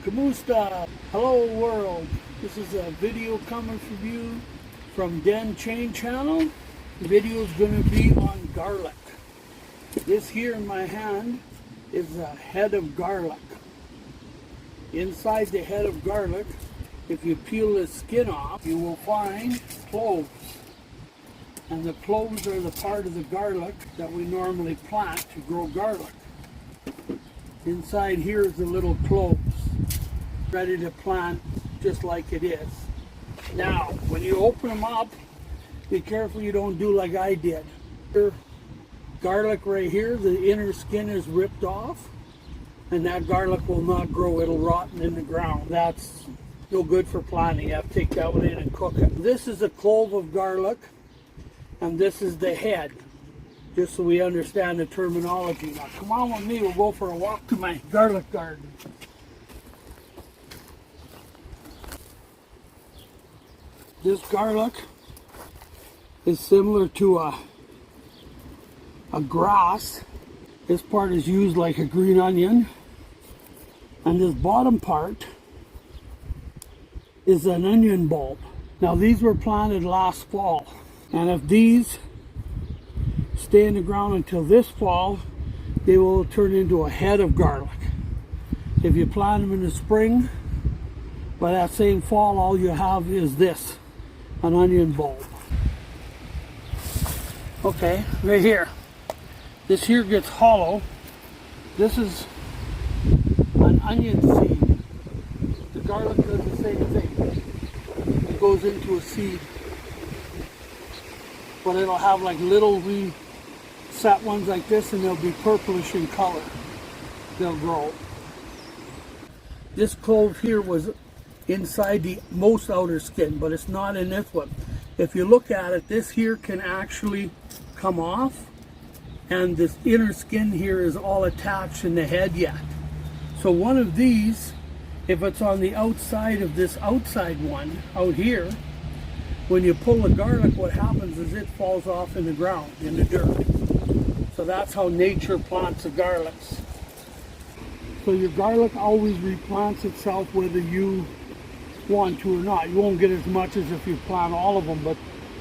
Kamusta! Hello world! This is a video coming from you from Den Chain Channel. The video is going to be on garlic. This here in my hand is a head of garlic. Inside the head of garlic, if you peel the skin off, you will find cloves. And the cloves are the part of the garlic that we normally plant to grow garlic. Inside here is the little cloves, ready to plant just like it is. Now, when you open them up, be careful you don't do like I did. Garlic right here, the inner skin is ripped off, and that garlic will not grow. It'll rot in the ground. That's no good for planting. You have to take that one in and cook it. This is a clove of garlic, and this is the head, just so we understand the terminology. Now come on with me, we'll go for a walk to my garlic garden. This garlic is similar to a grass. This part is used like a green onion, and this bottom part is an onion bulb. Now these were planted last fall, and if these stay in the ground until this fall, they will turn into a head of garlic. If you plant them in the spring, by that same fall, all you have is this, an onion bulb. Okay, right here. This here gets hollow. This is an onion seed. The garlic does the same thing. It goes into a seed. But it'll have like little wee set ones like this, and they'll be purplish in color. They'll grow. This clove here was inside the most outer skin, but it's not in this one. If you look at it, this here can actually come off, and this inner skin here is all attached in the head yet. So one of these, if it's on the outside of this outside one out here, when you pull the garlic, what happens is it falls off in the ground, in the dirt. So that's how nature plants the garlics. So your garlic always replants itself whether you want to or not. You won't get as much as if you plant all of them, but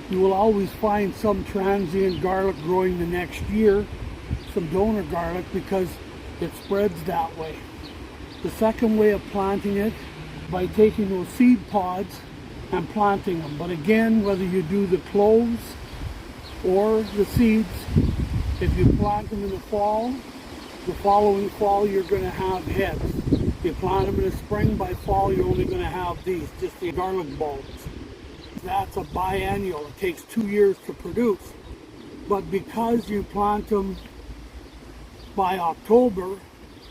you will always find some transient garlic growing the next year, some donor garlic, because it spreads that way. The second way of planting it, by taking those seed pods and planting them. But again, whether you do the cloves or the seeds, if you plant them in the fall, the following fall you're going to have heads. If you plant them in the spring, by fall you're only going to have these, just the garlic bulbs. That's a biennial. It takes 2 years to produce. But because you plant them by October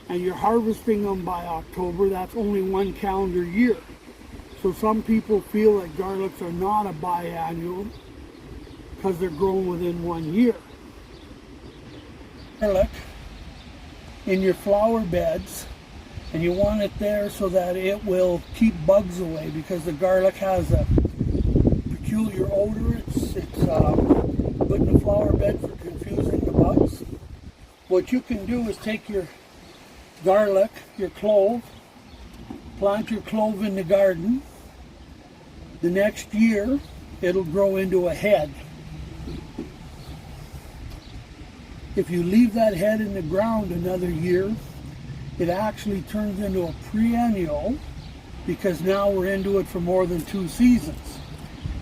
and you're harvesting them by October, that's only 1 calendar year. So some people feel that garlics are not a biannual because they're grown within 1 year. Garlic in your flower beds, and you want it there so that it will keep bugs away, because the garlic has a peculiar odor. It's good in the flower bed for confusing the bugs. What you can do is take your garlic, your clove, plant your clove in the garden. The next year it'll grow into a head. If you leave that head in the ground another year, it actually turns into a perennial, because now we're into it for more than 2 seasons.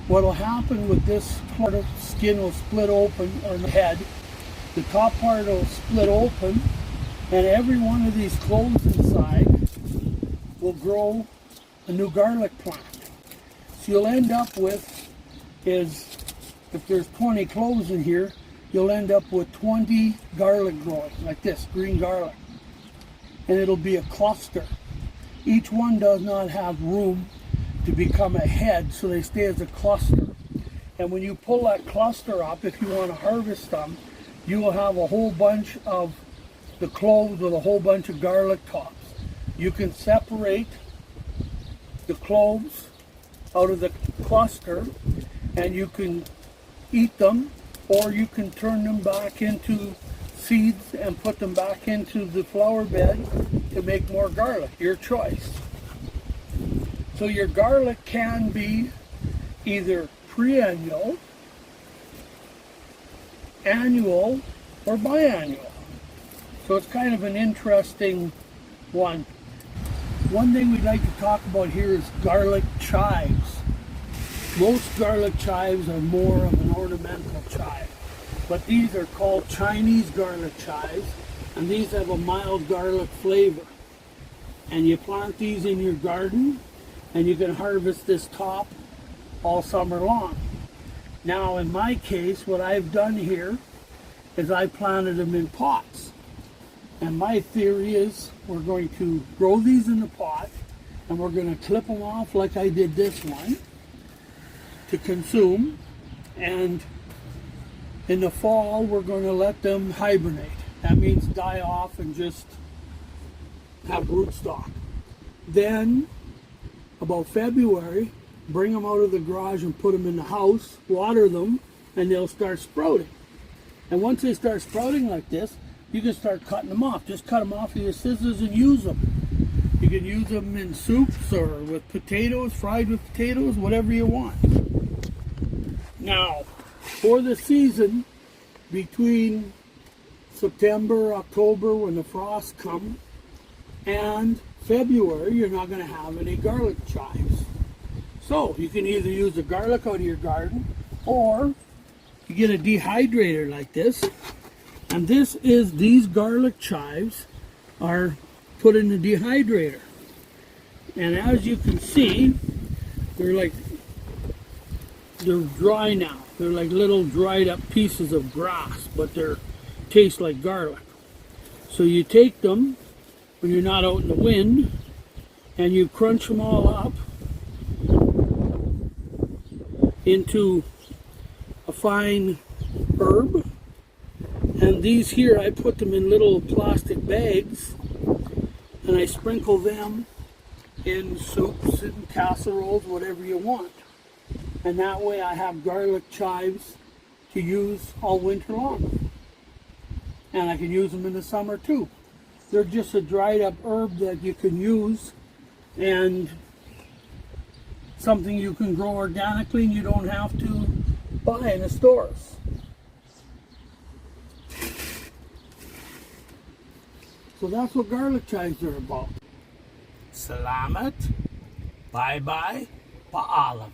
What will happen with this part of skin will split open, or the head, the top part will split open, and every one of these cloves inside will grow a new garlic plant. So you'll end up with is, if there's 20 cloves in here, you'll end up with 20 garlic growing, like this, green garlic. And it'll be a cluster. Each one does not have room to become a head, so they stay as a cluster. And when you pull that cluster up, if you want to harvest them, you will have a whole bunch of the cloves with a whole bunch of garlic tops. You can separate the cloves out of the cluster, and you can eat them, or you can turn them back into seeds and put them back into the flower bed to make more garlic. Your choice. So your garlic can be either perennial, annual, or biannual. So it's kind of an interesting one. One thing we'd like to talk about here is garlic chives. Most garlic chives are more of an ornamental chive, but these are called Chinese garlic chives, and these have a mild garlic flavor. And you plant these in your garden, and you can harvest this top all summer long. Now in my case, what I've done here is I planted them in pots. And my theory is we're going to grow these in the pot, and we're going to clip them off like I did this one to consume. And in the fall, we're going to let them hibernate. That means die off and just have rootstock. Then, about February, bring them out of the garage and put them in the house, water them, and they'll start sprouting. And once they start sprouting like this, you can start cutting them off. Just cut them off with your scissors and use them. You can use them in soups or with potatoes, fried with potatoes, whatever you want. Now, for the season, between September, October, when the frosts come, and February, you're not going to have any garlic chives. So, you can either use the garlic out of your garden, or you get a dehydrator like this. And these garlic chives are put in the dehydrator. And as you can see, they're dry now. They're like little dried up pieces of grass, but they taste like garlic. So you take them when you're not out in the wind, and you crunch them all up into a fine herb. And these here, I put them in little plastic bags, and I sprinkle them in soups and casseroles, whatever you want. And that way I have garlic chives to use all winter long. And I can use them in the summer too. They're just a dried up herb that you can use, and something you can grow organically and you don't have to buy in the stores. So that's what garlic chives are about. Salamat, bye-bye, paalam.